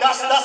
10-10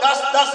10-10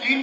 3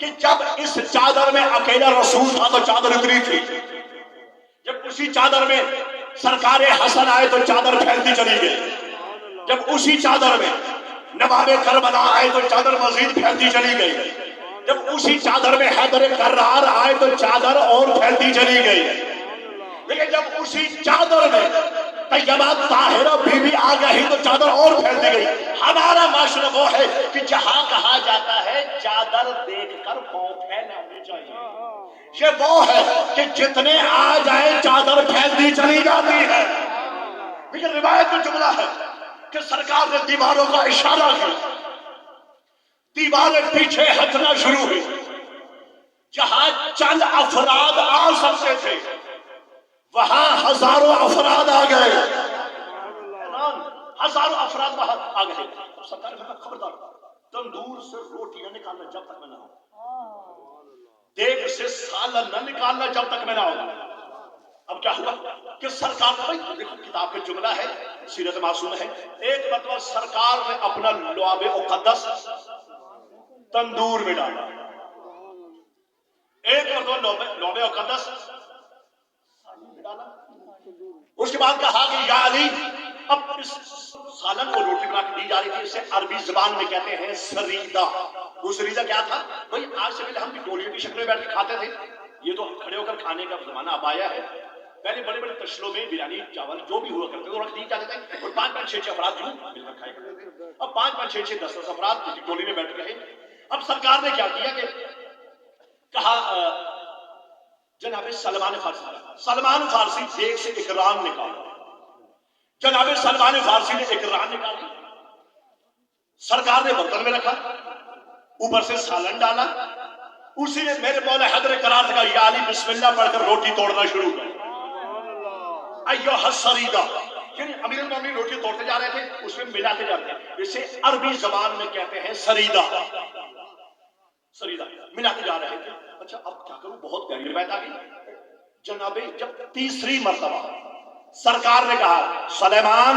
کہ جب اس چادر میں اکیلا رسول تھا تو چادر اتنی تھی، جب اسی چادر میں سرکار حسن آئے تو چادر پھیلتی چلی گئی، جب اسی چادر میں نواب کربلا آئے تو چادر مزید پھیلتی چلی گئی، جب اسی چادر میں حیدر کرار آئے تو چادر اور پھیلتی چلی گئی، لیکن جب اسی چادر میں طیبہ طاہرہ بی بی آ گئی تو چادر اور پھیلتی گئی۔ ہمارا معاشرہ وہ ہے کہ جہاں کہا جاتا ہے چادر دیکھ کر پاؤں پھیلنے ہونے چاہیے، یہ وہ ہے کہ جتنے آ جائیں چادر پھیلتی چلی جاتی ہے۔ لیکن روایت میں جملہ ہے کہ سرکار نے دیواروں کا اشارہ کیا، دیواریں پیچھے ہٹنا شروع ہوئی، جہاں چند افراد آ سکتے تھے وہاں ہزاروں افراد آ گئے، ہزاروں افراد وہاں آ گئے۔ سرکار نے خبردار تندور سے روٹیاں نکالنا جب تک میں نہ ہوں، دیگ سے سالن نہ نکالنا جب تک میں نہ ہوں۔ اب کیا ہوا کہ سرکار دیکھو کتاب کے جملہ ہے، سیرت معصوم ہے، ایک مرتبہ سرکار نے اپنا لعاب مقدس تندور میں ڈالا، ایک مرتبہ لعاب مقدس ڈالا، اس کے بعد کہا کہ یا علی، اب اس سالن کو روٹی بنا کے دی جا رہی تھی، اسے عربی زبان میں کہتے ہیں سریدہ۔ وہ سریدہ کیا تھا؟ بھئی آج سے پہلے ہم بھی ٹولیوں کی شکل میں بیٹھ کے کھاتے تھے، یہ تو کھڑے ہو کر کھانے کا زمانہ اب آیا ہے۔ پہلے بڑے بڑے تشلوں میں بریانی چاول جو بھی ہوا کرتے تھے وہ رکھ دی جاتے تھے اور 5-5 6 افراد جو مل کر کھایا کرتے تھے۔ اب 5-5 6 10 افراد کسی ٹولی میں بیٹھ رہے۔ اب سرکار نے کیا کیا کہ کہا جناب سلمان فارسی دیگ سے ایک ران نکالو۔ جناب سلمان فارسی نے ایک ران نکالی، سرکار نے برتن میں رکھا، اوپر سے سالن ڈالا، اسی نے میرے مولا حیدر کرار سے کہا یا علی بسم اللہ پڑھ کر روٹی توڑنا شروع کر۔ ایوہ السریدہ، یعنی امیر المومنین روٹی توڑتے جا رہے تھے، اس میں ملاتے جاتے ہیں، اسے عربی زبان میں کہتے ہیں سریدہ، سریدہ ملاتے جا رہے تھے۔ اچھا اب کیا کروں، بہت پیاری روایت آ گئی۔ جناب جب تیسری مرتبہ سرکار نے کہا سلیمان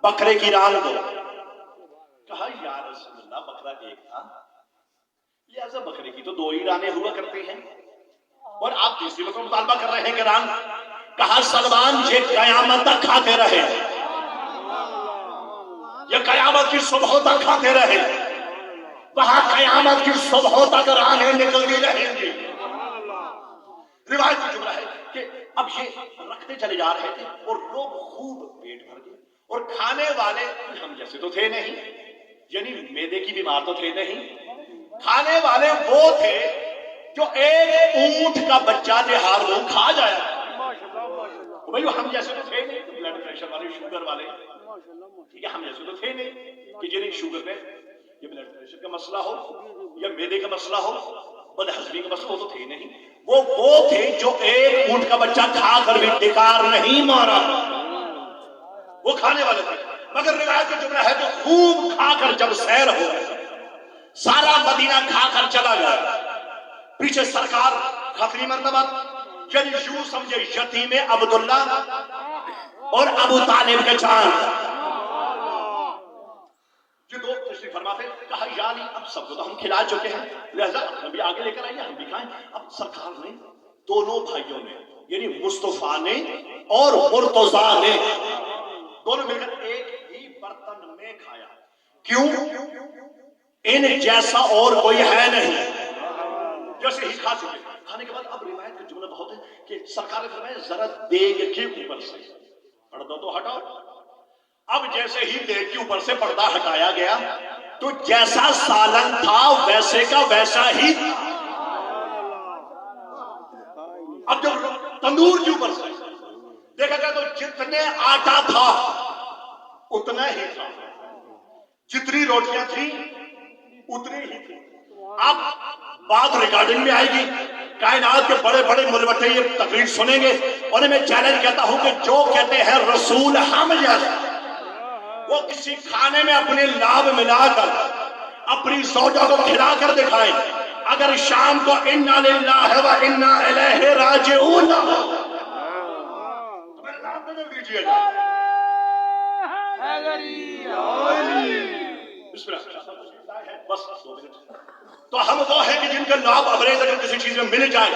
بکرے کی ران دو، کہا یا رسول اللہ بکرا ایک تھا، لہذا بکرے کی تو 2 ہی رانے ہوا کرتے ہیں اور آپ تیسری مرتبہ مطالبہ کر رہے ہیں کہ ران۔ کہا سلمان یہ قیامت تک کھاتے رہے، یہ قیامت کی صبح تک کھاتے رہے، وہاں قیامت کی صبح تک رانے نکلتی رہیں گی۔ روایت کی جملہ ہے کہ اب یہ رکھتے چلے جا رہے تھے اور لوگ خوب پیٹ بھر گئے، اور کھانے والے ہم جیسے تو تھے نہیں، یعنی معدے کی بیمار تو تھے نہیں، کھانے والے وہ تھے جو ایک اونٹ کا بچہ نہار وہ کھا جایا۔ بھئی ہم جیسے تو تھے نہیں، بلڈ پریشر والے، شوگر والے، ٹھیک ہے، ہم جیسے تو تھے نہیں کہ جنہیں شوگر میں یہ بلڈ پریشر کا مسئلہ ہو یا معدے کا مسئلہ ہو، بد ہضمی کا مسئلہ، وہ تو تھے نہیں، وہ تھے جو ایک اونٹ کا بچہ کھا کر بھی ڈکار نہیں مارا، وہ کھانے والے تھے۔ مگر روایت کا جملہ ہے تو خوب کھا کر جب سیر ہو سارا مدینہ کھا کر چلا گیا، پیچھے سرکار خطری مرتبہ، یعنی یوں سمجھے یتیم عبداللہ اور ابو طالب کے چاند، یہ 2 تشریف فرما تھے۔ کہا یا علی اب سب کو تو ہم کھلا چکے ہیں، لہذا ہم بھی آگے لے کر آئیے، ہم بھی کھائیں۔ اب سرکار نے دونوں بھائیوں نے، یعنی مصطفیٰ نے اور مرتضیٰ نے، دونوں مل کر ایک ہی برتن میں کھایا۔ کیوں؟ ان جیسا اور کوئی ہے نہیں، جیسے ہی کھا چکے۔ کھانے کے بعد اب روایت کا جملہ بہت ہے کہ سرکار نے فرمایا ذرا دیگ کے اوپر سے پردہ تو ہٹاؤ۔ اب جیسے ہی دیگ کے اوپر سے پردہ ہٹایا گیا تو جیسا سالن تھا ویسے کا ویسا ہی تھا۔ اب جب تندور کے اوپر سے دیکھا گیا تو جتنے آٹا تھا اتنا ہی تھا، جتنی روٹیاں تھیں اتنی ہی تھی۔ اب بات ریکارڈنگ میں آئے گی، کائنات کے بڑے بڑے ملوٹے یہ تقریر سنیں گے، اور میں چیلنج کہتا ہوں کہ جو کہتے ہیں رسول ہم جیسا، وہ کسی کھانے میں اپنے لاب ملا کر اپنی زوجہ کو کھلا کر دکھائیں، اگر شام کو انا للہ و انا الیہ راجعون تو میرے نام بدل دیجئے گا۔ بسم اللہ، بس 2 منٹ۔ تو ہم وہ ہیں کہ جن کا لعاب ابریز اگر کسی چیز میں مل جائے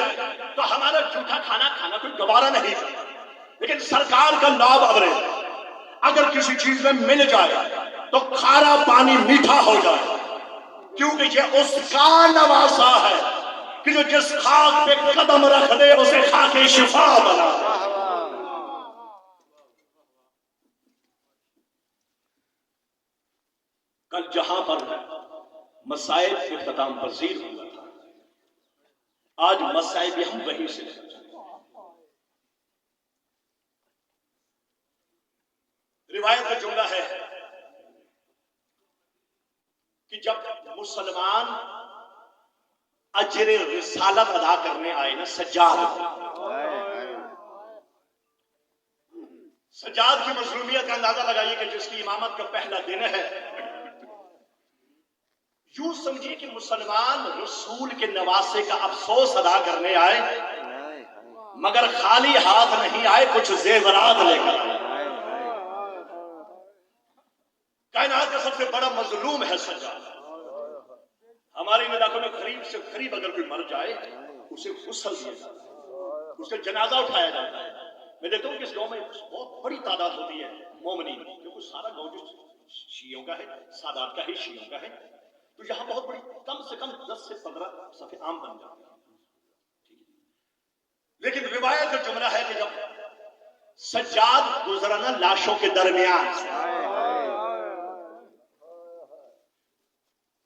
تو ہمارا جھوٹا کھانا کھانا کوئی گوارا نہیں کرتا، لیکن سرکار کا لعاب ابریز اگر کسی چیز میں مل جائے تو کھارا پانی میٹھا ہو جائے، کیونکہ یہ اس کا نواسا ہے کہ جو جس خاک پہ قدم رکھ دے اسے خاک شفا بنا دے۔ کل جہاں پر مسائب اختتام پذیر ہوا تھا، آج مسائب بھی ہم وہیں سے لیں۔ روایت کا جملہ ہے کہ جب مسلمان اجر رسالت ادا کرنے آئے نا سجاد کی مظلومیت کا اندازہ لگائیے کہ جس کی امامت کا پہلا دن ہے، یوں سمجھیے کہ مسلمان رسول کے نواسے کا افسوس ادا کرنے آئے، مگر خالی ہاتھ نہیں آئے، کچھ زیورات لے کر آئے۔ کائنات کا سب سے بڑا مظلوم ہے سجاد۔ ہمارے علاقوں میں غریب سے غریب اگر کوئی مر جائے اسے غسل دیا جاتا ہے، اس کا جنازہ اٹھایا جاتا ہے۔ میں دیکھتا ہوں کہ اس گاؤں میں بہت بڑی تعداد ہوتی ہے مومنین، کیونکہ سارا گاؤں جو شیعوں کا ہے، سادات کا ہے، شیعوں کا ہے، تو یہاں بہت بڑی کم سے کم 10 سے 15 صفحے عام بن جاتے ہیں۔ لیکن روایت کا جملہ ہے کہ جب سجاد گزرا نا لاشوں کے درمیان سے،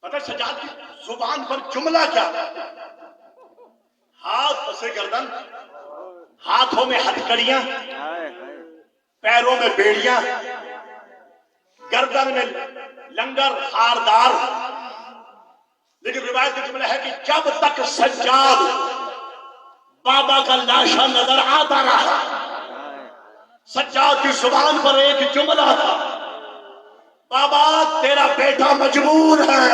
پتہ سجاد کی زبان پر جملہ کیا تھا؟ ہاتھ پسے گردن، ہاتھوں میں ہتھکڑیاں، پیروں میں بیڑیاں، گردن میں لنگر خاردار۔ لیکن روایت کا جملہ ہے کہ جب تک سجاد بابا کا لاشا نظر آتا رہا، سجاد کی زبان پر ایک جملہ تھا، بابا تیرا بیٹا مجبور ہے۔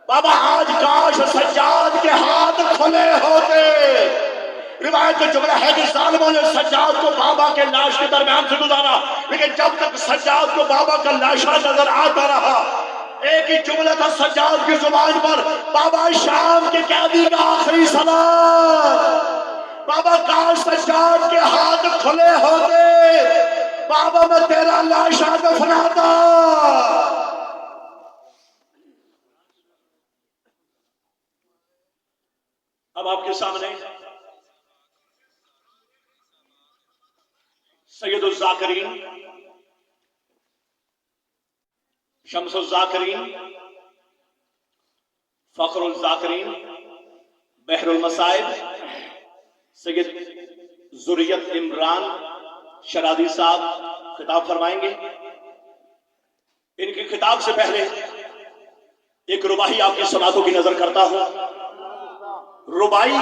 بابا آج کاش سجاد کے ہاتھ کھلے ہوتے۔ روایت کا جملہ ہے کہ ظالموں نے سجاد کو بابا کے لاش کے درمیان سے گزارا، لیکن جب تک سجاد کو بابا کا لاشا نظر آتا رہا، ایک ہی جملہ تھا سجاد کی زبان پر، بابا شام کے قیدی کا آخری سلام۔ بابا کاش سجاد کے ہاتھ کھلے ہوتے، بابا میں تیرا لاشا دفناتا۔ اب آپ کے سامنے سید الذاکرین، شمس الذاکرین، فخر الذاکرین، بحر المصائب، سید ذریت عمران شرادی صاحب خطاب فرمائیں گے۔ ان کی خطاب سے پہلے ایک رباعی آپ کی سماعتوں کی نظر کرتا ہوں۔ رباعی